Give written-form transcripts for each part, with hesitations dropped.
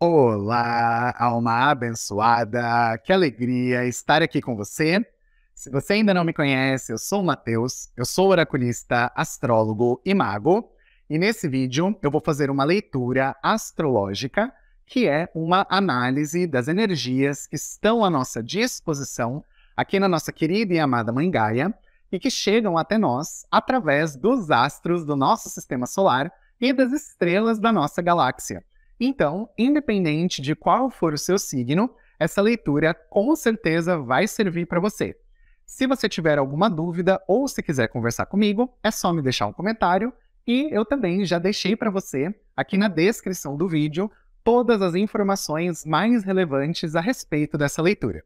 Olá, alma abençoada! Que alegria estar aqui com você. Se você ainda não me conhece, eu sou o Matheus, eu sou oraculista, astrólogo e mago, e nesse vídeo eu vou fazer uma leitura astrológica, que é uma análise das energias que estão à nossa disposição aqui na nossa querida e amada Mãe Gaia, e que chegam até nós através dos astros do nosso sistema solar e das estrelas da nossa galáxia. Então, independente de qual for o seu signo, essa leitura com certeza vai servir para você. Se você tiver alguma dúvida ou se quiser conversar comigo, é só me deixar um comentário e eu também já deixei para você, aqui na descrição do vídeo, todas as informações mais relevantes a respeito dessa leitura.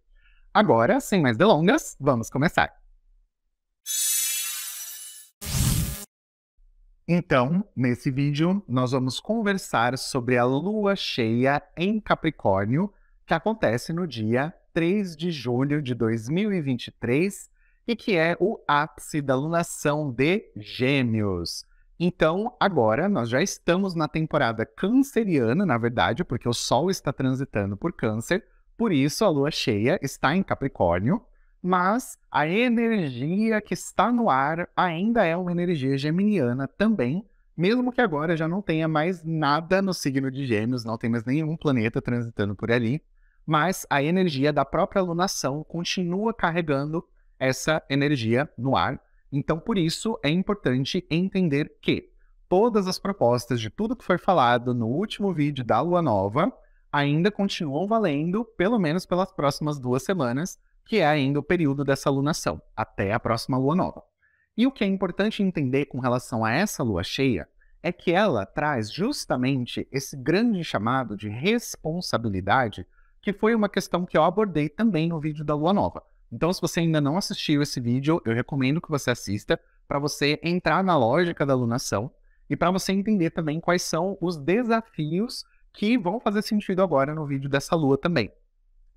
Agora, sem mais delongas, vamos começar. Então, nesse vídeo, nós vamos conversar sobre a lua cheia em Capricórnio, que acontece no dia 3 de julho de 2023 e que é o ápice da lunação de Gêmeos. Então, agora, nós já estamos na temporada canceriana, na verdade, porque o Sol está transitando por Câncer, por isso a lua cheia está em Capricórnio. Mas a energia que está no ar ainda é uma energia geminiana também, mesmo que agora já não tenha mais nada no signo de Gêmeos, não tem mais nenhum planeta transitando por ali, mas a energia da própria lunação continua carregando essa energia no ar. Então, por isso, é importante entender que todas as propostas de tudo que foi falado no último vídeo da Lua Nova ainda continuam valendo, pelo menos pelas próximas 2 semanas, que é ainda o período dessa lunação, até a próxima lua nova. E o que é importante entender com relação a essa lua cheia é que ela traz justamente esse grande chamado de responsabilidade, que foi uma questão que eu abordei também no vídeo da lua nova. Então, se você ainda não assistiu esse vídeo, eu recomendo que você assista para você entrar na lógica da lunação e para você entender também quais são os desafios que vão fazer sentido agora no vídeo dessa lua também.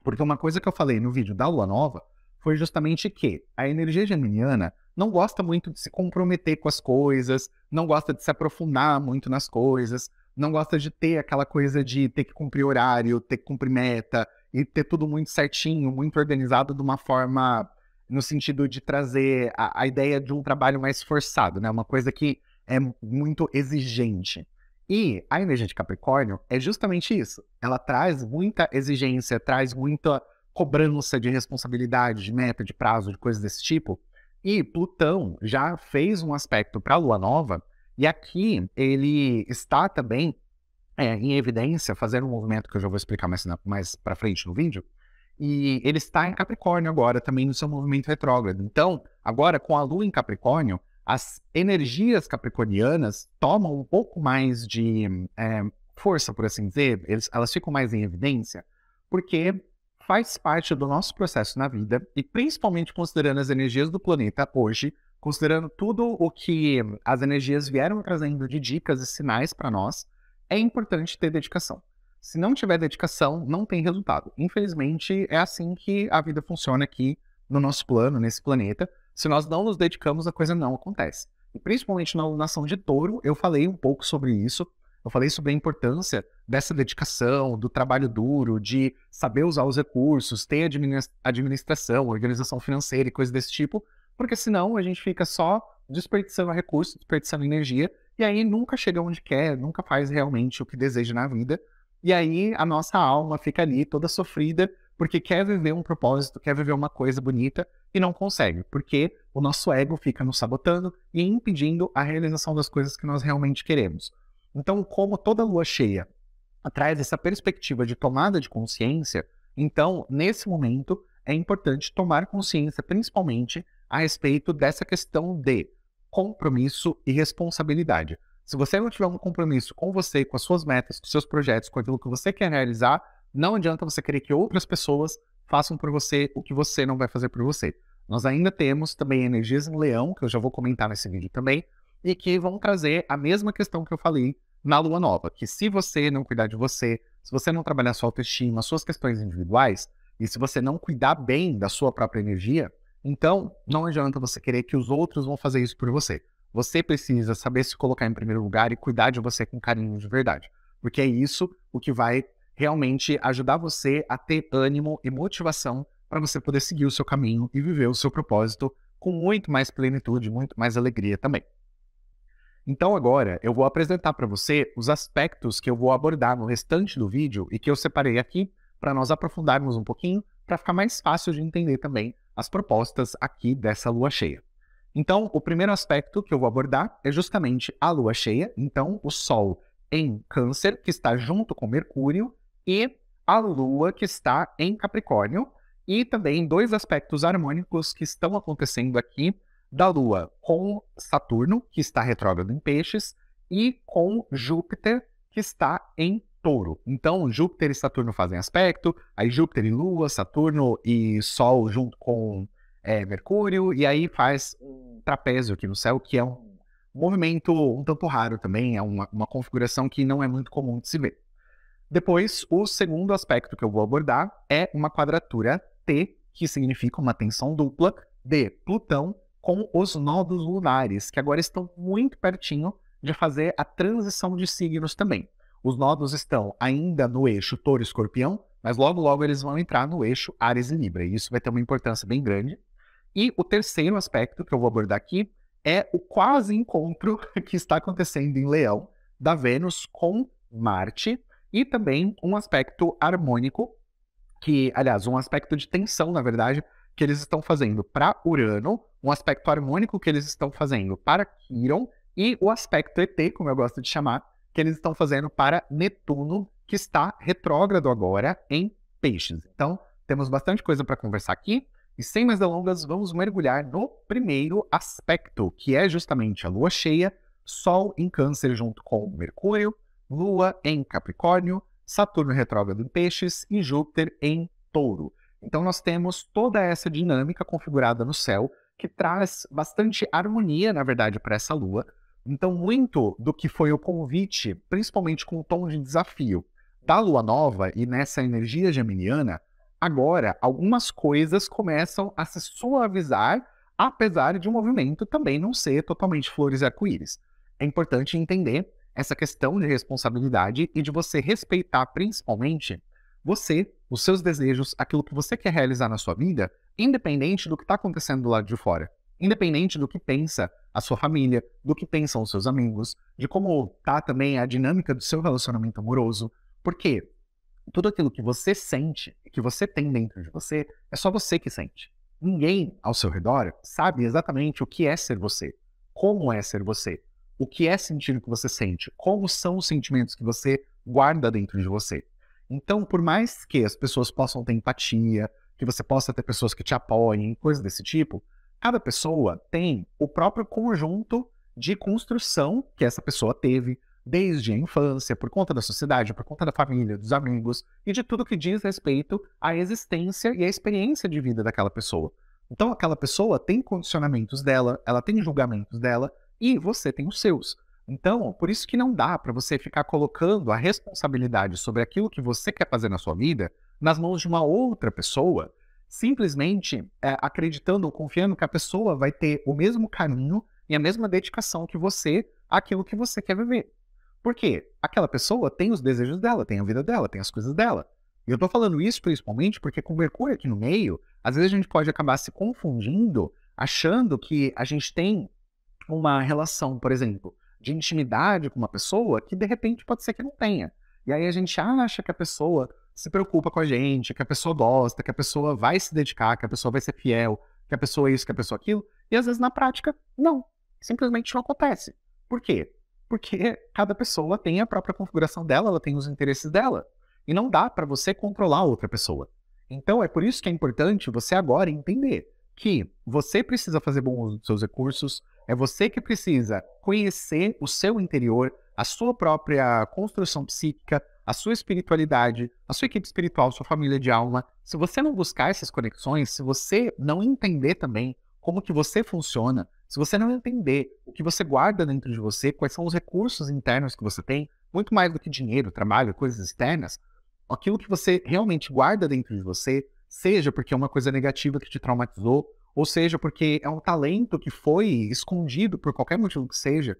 Porque uma coisa que eu falei no vídeo da Lua Nova foi justamente que a energia geminiana não gosta muito de se comprometer com as coisas, não gosta de se aprofundar muito nas coisas, não gosta de ter aquela coisa de ter que cumprir horário, ter que cumprir meta e ter tudo muito certinho, muito organizado de uma forma no sentido de trazer a ideia de um trabalho mais forçado, né? Uma coisa que é muito exigente. E a energia de Capricórnio é justamente isso. Ela traz muita exigência, traz muita cobrança de responsabilidade, de meta, de prazo, de coisas desse tipo. E Plutão já fez um aspecto para a Lua Nova, e aqui ele está também em evidência, fazendo um movimento que eu já vou explicar mais para frente no vídeo, e ele está em Capricórnio agora, também no seu movimento retrógrado. Então, agora com a Lua em Capricórnio, as energias capricornianas tomam um pouco mais de força, por assim dizer, elas ficam mais em evidência, porque faz parte do nosso processo na vida, e principalmente considerando as energias do planeta hoje, considerando tudo o que as energias vieram trazendo de dicas e sinais para nós, é importante ter dedicação. Se não tiver dedicação, não tem resultado. Infelizmente, é assim que a vida funciona aqui no nosso plano, nesse planeta. Se nós não nos dedicamos, a coisa não acontece. E principalmente na alunação de Touro, eu falei um pouco sobre isso. Eu falei sobre a importância dessa dedicação, do trabalho duro, de saber usar os recursos, ter administração, organização financeira e coisas desse tipo, porque senão a gente fica só desperdiçando recursos, desperdiçando energia, e aí nunca chega onde quer, nunca faz realmente o que deseja na vida. E aí a nossa alma fica ali toda sofrida, porque quer viver um propósito, quer viver uma coisa bonita e não consegue, porque o nosso ego fica nos sabotando e impedindo a realização das coisas que nós realmente queremos. Então, como toda lua cheia traz essa perspectiva de tomada de consciência, então, nesse momento, é importante tomar consciência, principalmente, a respeito dessa questão de compromisso e responsabilidade. Se você não tiver um compromisso com você, com as suas metas, com os seus projetos, com aquilo que você quer realizar, não adianta você querer que outras pessoas façam por você o que você não vai fazer por você. Nós ainda temos também energias em Leão, que eu já vou comentar nesse vídeo também, e que vão trazer a mesma questão que eu falei na Lua Nova, que se você não cuidar de você, se você não trabalhar sua autoestima, suas questões individuais, e se você não cuidar bem da sua própria energia, então não adianta você querer que os outros vão fazer isso por você. Você precisa saber se colocar em primeiro lugar e cuidar de você com carinho de verdade. Porque é isso o que vai realmente ajudar você a ter ânimo e motivação para você poder seguir o seu caminho e viver o seu propósito com muito mais plenitude, muito mais alegria também. Então agora eu vou apresentar para você os aspectos que eu vou abordar no restante do vídeo e que eu separei aqui para nós aprofundarmos um pouquinho, para ficar mais fácil de entender também as propostas aqui dessa lua cheia. Então, o primeiro aspecto que eu vou abordar é justamente a lua cheia, então o Sol em Câncer, que está junto com Mercúrio, e a lua que está em Capricórnio, e também dois aspectos harmônicos que estão acontecendo aqui da Lua com Saturno, que está retrógrado em Peixes, e com Júpiter, que está em Touro. Então, Júpiter e Saturno fazem aspecto, aí Júpiter e Lua, Saturno e Sol junto com Mercúrio, e aí faz um trapézio aqui no céu, que é um movimento um tanto raro também, é uma configuração que não é muito comum de se ver. Depois, o segundo aspecto que eu vou abordar é uma quadratura T, que significa uma tensão dupla de Plutão com os nodos lunares, que agora estão muito pertinho de fazer a transição de signos também. Os nodos estão ainda no eixo Touro-Escorpião, mas logo logo eles vão entrar no eixo Áries e Libra, e isso vai ter uma importância bem grande. E o terceiro aspecto que eu vou abordar aqui é o quase encontro que está acontecendo em Leão da Vênus com Marte, e também um aspecto harmônico, que, aliás, um aspecto de tensão, na verdade, que eles estão fazendo para Urano, um aspecto harmônico que eles estão fazendo para Quirón, e o aspecto ET, como eu gosto de chamar, que eles estão fazendo para Netuno, que está retrógrado agora em Peixes. Então, temos bastante coisa para conversar aqui, e sem mais delongas, vamos mergulhar no primeiro aspecto, que é justamente a lua cheia, Sol em Câncer junto com Mercúrio, Lua em Capricórnio, Saturno retrógrado em Peixes e Júpiter em Touro. Então nós temos toda essa dinâmica configurada no céu que traz bastante harmonia, na verdade, para essa lua. Então muito do que foi o convite, principalmente com o tom de desafio da lua nova e nessa energia geminiana, agora algumas coisas começam a se suavizar, apesar de o movimento também não ser totalmente flores e arco-íris. É importante entender essa questão de responsabilidade e de você respeitar principalmente você, os seus desejos, aquilo que você quer realizar na sua vida, independente do que está acontecendo do lado de fora. Independente do que pensa a sua família, do que pensam os seus amigos, de como está também a dinâmica do seu relacionamento amoroso. Porque tudo aquilo que você sente, que você tem dentro de você, é só você que sente. Ninguém ao seu redor sabe exatamente o que é ser você, como é ser você. O que é sentir o que você sente? Como são os sentimentos que você guarda dentro de você? Então, por mais que as pessoas possam ter empatia, que você possa ter pessoas que te apoiem, coisas desse tipo, cada pessoa tem o próprio conjunto de construção que essa pessoa teve desde a infância, por conta da sociedade, por conta da família, dos amigos e de tudo que diz respeito à existência e à experiência de vida daquela pessoa. Então, aquela pessoa tem condicionamentos dela, ela tem julgamentos dela, e você tem os seus. Então, por isso que não dá para você ficar colocando a responsabilidade sobre aquilo que você quer fazer na sua vida nas mãos de uma outra pessoa, simplesmente acreditando ou confiando que a pessoa vai ter o mesmo carinho e a mesma dedicação que você àquilo que você quer viver. Por quê? Aquela pessoa tem os desejos dela, tem a vida dela, tem as coisas dela. E eu tô falando isso principalmente porque com Mercúrio aqui no meio, às vezes a gente pode acabar se confundindo, achando que a gente tem uma relação, por exemplo, de intimidade com uma pessoa que de repente pode ser que não tenha. E aí a gente acha que a pessoa se preocupa com a gente, que a pessoa gosta, que a pessoa vai se dedicar, que a pessoa vai ser fiel, que a pessoa é isso, que a pessoa é aquilo. E às vezes na prática, não. Simplesmente não acontece. Por quê? Porque cada pessoa tem a própria configuração dela, ela tem os interesses dela. E não dá para você controlar a outra pessoa. Então é por isso que é importante você agora entender que você precisa fazer bom uso dos seus recursos, é você que precisa conhecer o seu interior, a sua própria construção psíquica, a sua espiritualidade, a sua equipe espiritual, sua família de alma. Se você não buscar essas conexões, se você não entender também como que você funciona, se você não entender o que você guarda dentro de você, quais são os recursos internos que você tem, muito mais do que dinheiro, trabalho, coisas externas, aquilo que você realmente guarda dentro de você, seja porque é uma coisa negativa que te traumatizou, ou seja porque é um talento que foi escondido por qualquer motivo que seja,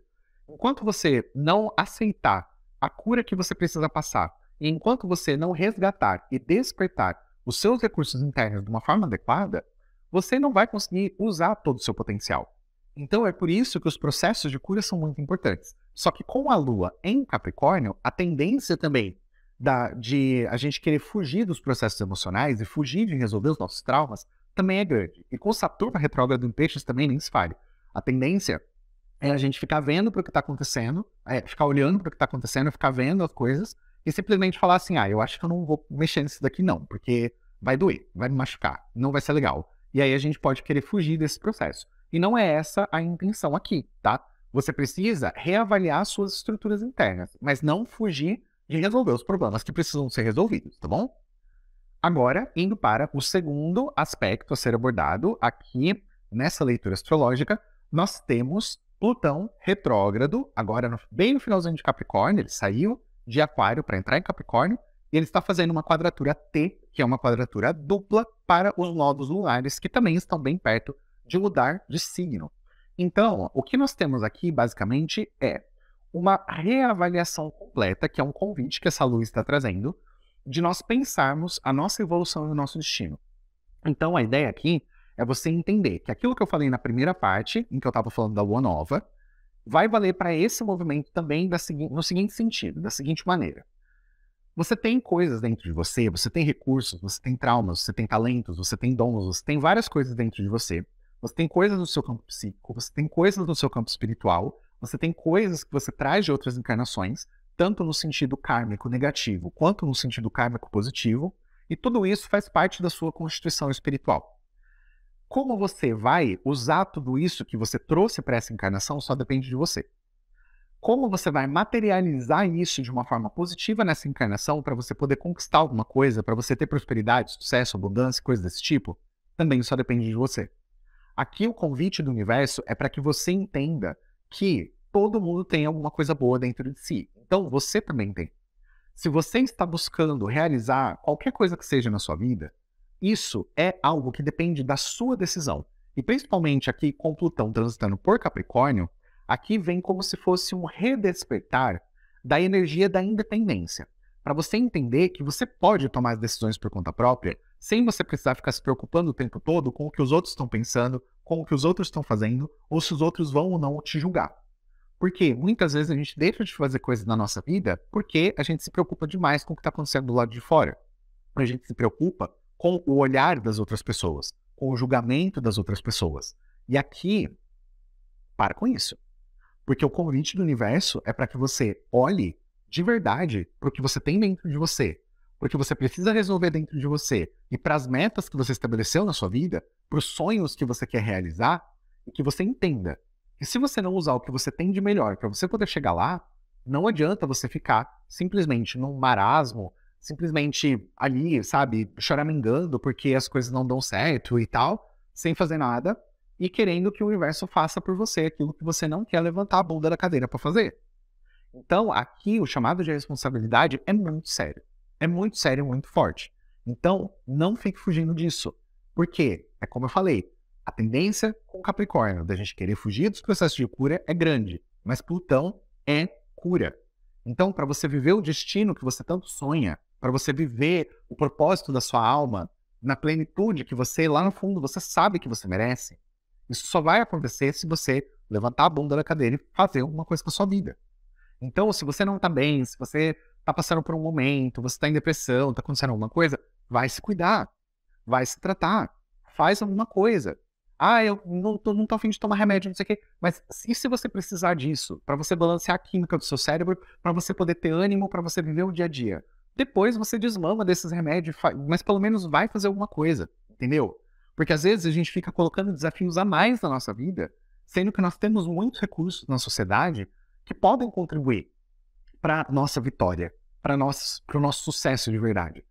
enquanto você não aceitar a cura que você precisa passar E enquanto você não resgatar e despertar os seus recursos internos de uma forma adequada, você não vai conseguir usar todo o seu potencial. Então é por isso que os processos de cura são muito importantes. Só que com a Lua em Capricórnio, a tendência também de a gente querer fugir dos processos emocionais e fugir de resolver os nossos traumas também é grande. E com Saturno retrógrado em Peixes também nem se fale. A tendência é a gente ficar vendo para o que está acontecendo, ficar olhando para o que está acontecendo, ficar vendo as coisas e simplesmente falar assim, eu acho que eu não vou mexer nisso daqui não, porque vai doer, vai me machucar, não vai ser legal. E aí a gente pode querer fugir desse processo. E não é essa a intenção aqui, tá? Você precisa reavaliar suas estruturas internas, mas não fugir de resolver os problemas que precisam ser resolvidos, tá bom? Agora, indo para o segundo aspecto a ser abordado aqui nessa leitura astrológica, nós temos Plutão retrógrado, agora bem no finalzinho de Capricórnio, ele saiu de Aquário para entrar em Capricórnio, e ele está fazendo uma quadratura T, que é uma quadratura dupla para os nodos lunares, que também estão bem perto de mudar de signo. Então, o que nós temos aqui, basicamente, é uma reavaliação completa, que é um convite que essa luz está trazendo, de nós pensarmos a nossa evolução e o nosso destino. Então, a ideia aqui é você entender que aquilo que eu falei na primeira parte, em que eu estava falando da lua nova, vai valer para esse movimento também no seguinte sentido, da seguinte maneira. Você tem coisas dentro de você tem recursos, você tem traumas, você tem talentos, você tem dons, você tem várias coisas dentro de você. Você tem coisas no seu campo psíquico, você tem coisas no seu campo espiritual, você tem coisas que você traz de outras encarnações, tanto no sentido kármico negativo, quanto no sentido kármico positivo, e tudo isso faz parte da sua constituição espiritual. Como você vai usar tudo isso que você trouxe para essa encarnação só depende de você. Como você vai materializar isso de uma forma positiva nessa encarnação para você poder conquistar alguma coisa, para você ter prosperidade, sucesso, abundância, coisas desse tipo, também só depende de você. Aqui o convite do universo é para que você entenda que todo mundo tem alguma coisa boa dentro de si. Então você também tem. Se você está buscando realizar qualquer coisa que seja na sua vida, isso é algo que depende da sua decisão. E principalmente aqui com Plutão transitando por Capricórnio, aqui vem como se fosse um redespertar da energia da independência. Para você entender que você pode tomar as decisões por conta própria, sem você precisar ficar se preocupando o tempo todo com o que os outros estão pensando, com o que os outros estão fazendo, ou se os outros vão ou não te julgar. Porque muitas vezes a gente deixa de fazer coisas na nossa vida porque a gente se preocupa demais com o que está acontecendo do lado de fora. A gente se preocupa com o olhar das outras pessoas, com o julgamento das outras pessoas. E aqui, para com isso. Porque o convite do universo é para que você olhe de verdade para o que você tem dentro de você, para o que você precisa resolver dentro de você e para as metas que você estabeleceu na sua vida, para os sonhos que você quer realizar, e que você entenda que se você não usar o que você tem de melhor para você poder chegar lá, não adianta você ficar simplesmente num marasmo, simplesmente ali, sabe, choramingando porque as coisas não dão certo e tal, sem fazer nada, e querendo que o universo faça por você aquilo que você não quer levantar a bunda da cadeira para fazer. Então, aqui o chamado de responsabilidade é muito sério. É muito sério e muito forte. Então, não fique fugindo disso. Porque, é como eu falei, a tendência com Capricórnio da gente querer fugir dos processos de cura é grande, mas Plutão é cura. Então, para você viver o destino que você tanto sonha, para você viver o propósito da sua alma, na plenitude que você, lá no fundo, você sabe que você merece, isso só vai acontecer se você levantar a bunda da cadeira e fazer alguma coisa com a sua vida. Então, se você não está bem, se você está passando por um momento, você está em depressão, está acontecendo alguma coisa, vai se cuidar, vai se tratar, faz alguma coisa. Eu não tô a fim de tomar remédio, não sei o quê. Mas e se você precisar disso, para você balancear a química do seu cérebro, para você poder ter ânimo, para você viver o dia a dia? Depois você desmama desses remédios, mas pelo menos vai fazer alguma coisa, entendeu? Porque às vezes a gente fica colocando desafios a mais na nossa vida, sendo que nós temos muitos recursos na sociedade que podem contribuir para a nossa vitória, para o nosso sucesso de verdade.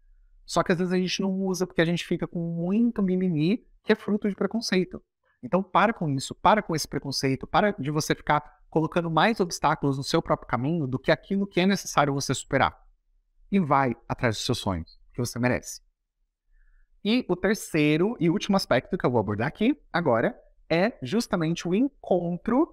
Só que às vezes a gente não usa porque a gente fica com muito mimimi, que é fruto de preconceito. Então para com isso, para com esse preconceito, para de você ficar colocando mais obstáculos no seu próprio caminho do que aquilo que é necessário você superar. E vai atrás dos seus sonhos, que você merece. E o terceiro e último aspecto que eu vou abordar aqui agora é justamente o encontro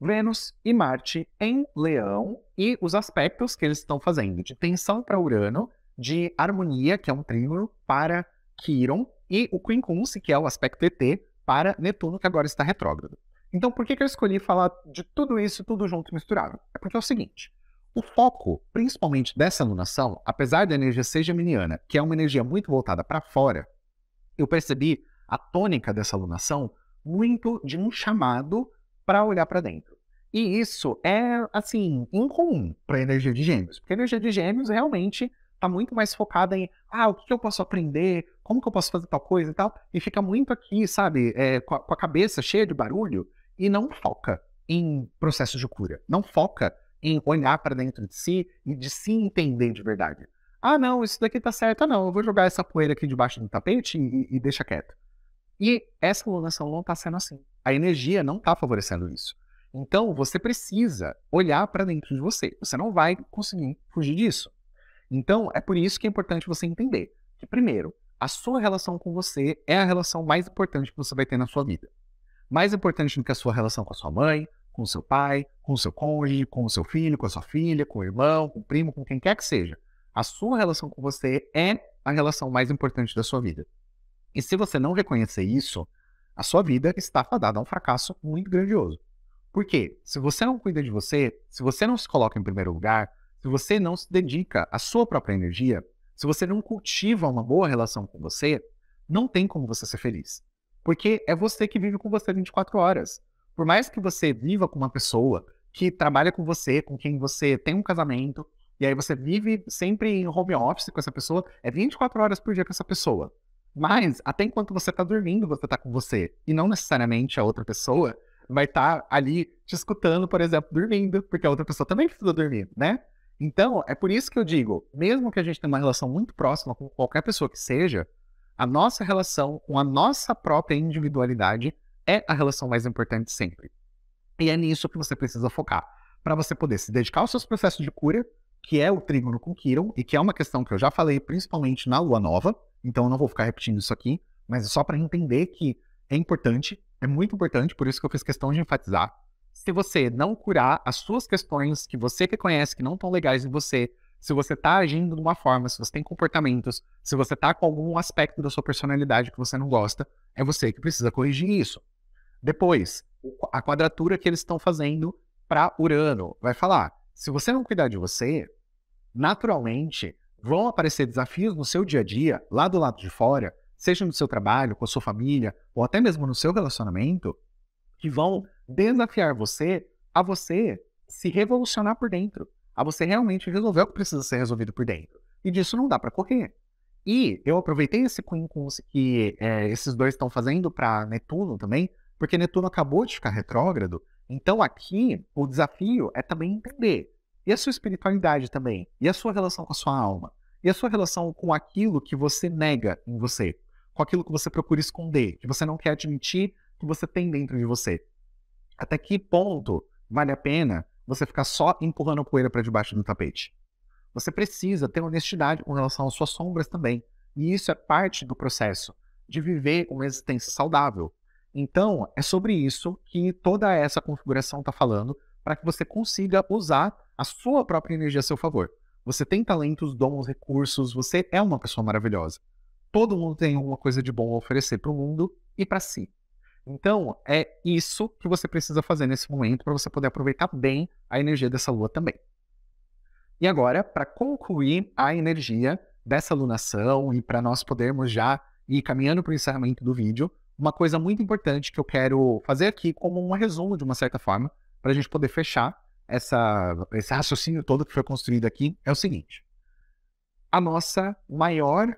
Vênus e Marte em Leão e os aspectos que eles estão fazendo de tensão para Urano, de harmonia, que é um trígono, para Quirón, e o quincunce, que é o aspecto ET, para Netuno, que agora está retrógrado. Então, por que eu escolhi falar de tudo isso, tudo junto e misturado? É porque é o seguinte, o foco, principalmente dessa alunação, apesar da energia ser geminiana, que é uma energia muito voltada para fora, eu percebi a tônica dessa alunação muito de um chamado para olhar para dentro. E isso é, assim, incomum para a energia de Gêmeos, porque a energia de Gêmeos realmente está muito mais focada em o que eu posso aprender, como que eu posso fazer tal coisa e tal, e fica muito aqui, sabe, com a cabeça cheia de barulho e não foca em processos de cura, não foca em olhar para dentro de si e de se entender de verdade. Ah, não, isso daqui tá certo. Ah, não, eu vou jogar essa poeira aqui debaixo do tapete e deixa quieto. E essa alunação não tá sendo assim. A energia não tá favorecendo isso. Então, você precisa olhar para dentro de você. Você não vai conseguir fugir disso. Então, é por isso que é importante você entender que, primeiro, a sua relação com você é a relação mais importante que você vai ter na sua vida. Mais importante do que a sua relação com a sua mãe, com o seu pai, com o seu cônjuge, com o seu filho, com a sua filha, com o irmão, com o primo, com quem quer que seja. A sua relação com você é a relação mais importante da sua vida. E se você não reconhecer isso, a sua vida está fadada a um fracasso muito grandioso. Por quê? Se você não cuida de você, se você não se coloca em primeiro lugar, se você não se dedica à sua própria energia, se você não cultiva uma boa relação com você, não tem como você ser feliz. Porque é você que vive com você 24 horas. Por mais que você viva com uma pessoa que trabalha com você, com quem você tem um casamento, e aí você vive sempre em home office com essa pessoa, é 24 horas por dia com essa pessoa. Mas, até enquanto você está dormindo, você está com você. E não necessariamente a outra pessoa vai estar ali te escutando, por exemplo, dormindo, porque a outra pessoa também precisa dormir, né? Então, é por isso que eu digo, mesmo que a gente tenha uma relação muito próxima com qualquer pessoa que seja, a nossa relação com a nossa própria individualidade é a relação mais importante sempre. E é nisso que você precisa focar, para você poder se dedicar aos seus processos de cura, que é o trígono com Quirón, e que é uma questão que eu já falei principalmente na lua nova, então eu não vou ficar repetindo isso aqui, mas é só para entender que é importante, é muito importante, por isso que eu fiz questão de enfatizar. Se você não curar as suas questões que você reconhece que não estão legais em você, se você está agindo de uma forma, se você tem comportamentos, se você está com algum aspecto da sua personalidade que você não gosta, é você que precisa corrigir isso. Depois, a quadratura que eles estão fazendo para Urano vai falar, se você não cuidar de você, naturalmente vão aparecer desafios no seu dia a dia, lá do lado de fora, seja no seu trabalho, com a sua família, ou até mesmo no seu relacionamento, que vão desafiar você a você se revolucionar por dentro, a você realmente resolver o que precisa ser resolvido por dentro. E disso não dá para correr. E eu aproveitei esse quincunce que esses dois estão fazendo para Netuno também, porque Netuno acabou de ficar retrógrado, então aqui o desafio é também entender. E a sua espiritualidade também, e a sua relação com a sua alma, e a sua relação com aquilo que você nega em você, com aquilo que você procura esconder, que você não quer admitir que você tem dentro de você. Até que ponto vale a pena você ficar só empurrando poeira para debaixo do tapete? Você precisa ter honestidade com relação às suas sombras também. E isso é parte do processo de viver uma existência saudável. Então, é sobre isso que toda essa configuração está falando, para que você consiga usar a sua própria energia a seu favor. Você tem talentos, dons, recursos, você é uma pessoa maravilhosa. Todo mundo tem alguma coisa de bom a oferecer para o mundo e para si. Então, é isso que você precisa fazer nesse momento para você poder aproveitar bem a energia dessa lua também. E agora, para concluir a energia dessa lunação e para nós podermos já ir caminhando para o encerramento do vídeo, uma coisa muito importante que eu quero fazer aqui como um resumo, de uma certa forma, para a gente poder fechar esse raciocínio todo que foi construído aqui, é o seguinte. A nossa maior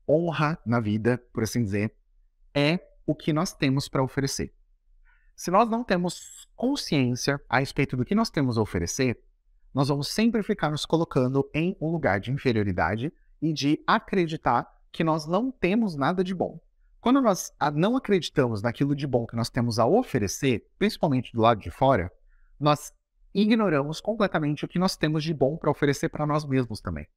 honra na vida, por assim dizer, é o que nós temos para oferecer. Se nós não temos consciência a respeito do que nós temos a oferecer, nós vamos sempre ficar nos colocando em um lugar de inferioridade e de acreditar que nós não temos nada de bom. Quando nós não acreditamos naquilo de bom que nós temos a oferecer, principalmente do lado de fora, nós ignoramos completamente o que nós temos de bom para oferecer para nós mesmos também.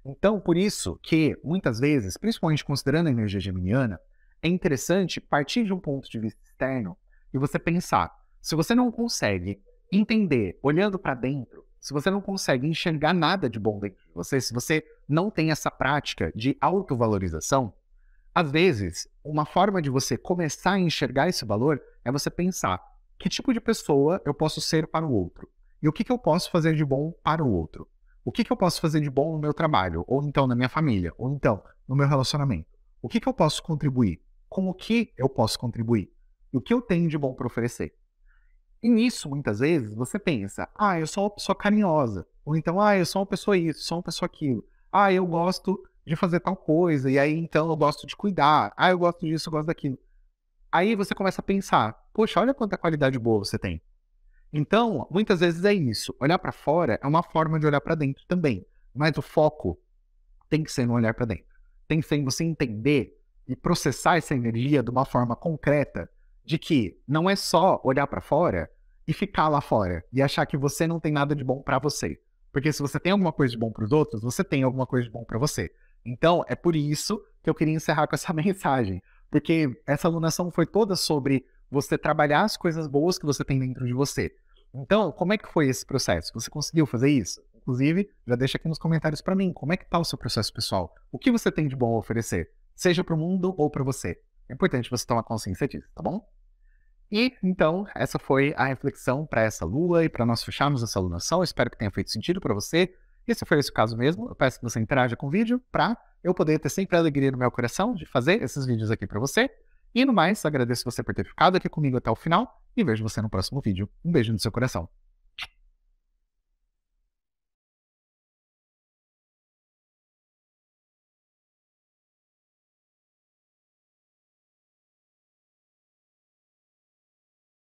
Então, por isso que, muitas vezes, principalmente considerando a energia geminiana, é interessante partir de um ponto de vista externo e você pensar, Se você não consegue entender olhando para dentro, se você não consegue enxergar nada de bom dentro de você, se você não tem essa prática de autovalorização, às vezes, uma forma de você começar a enxergar esse valor é você pensar: que tipo de pessoa eu posso ser para o outro? E o que eu posso fazer de bom para o outro? O que eu posso fazer de bom no meu trabalho? Ou então na minha família? Ou então no meu relacionamento? O que eu posso contribuir? Com o que eu posso contribuir? E o que eu tenho de bom para oferecer? E nisso, muitas vezes, você pensa: ah, eu sou uma pessoa carinhosa. Ou então, ah, eu sou uma pessoa isso, sou uma pessoa aquilo. Ah, eu gosto de fazer tal coisa, e aí então eu gosto de cuidar. Ah, eu gosto disso, eu gosto daquilo. Aí você começa a pensar: poxa, olha quanta qualidade boa você tem. Então, muitas vezes é isso. Olhar para fora é uma forma de olhar para dentro também. Mas o foco tem que ser no olhar para dentro. Tem que ser em você entender e processar essa energia de uma forma concreta, de que não é só olhar para fora e ficar lá fora e achar que você não tem nada de bom para você. Porque se você tem alguma coisa de bom para os outros, você tem alguma coisa de bom para você. Então, é por isso que eu queria encerrar com essa mensagem. Porque essa alunação foi toda sobre você trabalhar as coisas boas que você tem dentro de você. Então, como é que foi esse processo? Você conseguiu fazer isso? Inclusive, já deixa aqui nos comentários para mim, como é que tá o seu processo pessoal? O que você tem de bom a oferecer? Seja para o mundo ou para você. É importante você tomar consciência disso, tá bom? E, então, essa foi a reflexão para essa lua e para nós fecharmos essa alunação. Espero que tenha feito sentido para você. E se foi esse o caso mesmo, eu peço que você interaja com o vídeo para eu poder ter sempre a alegria no meu coração de fazer esses vídeos aqui para você. E no mais, agradeço você por ter ficado aqui comigo até o final e vejo você no próximo vídeo. Um beijo no seu coração.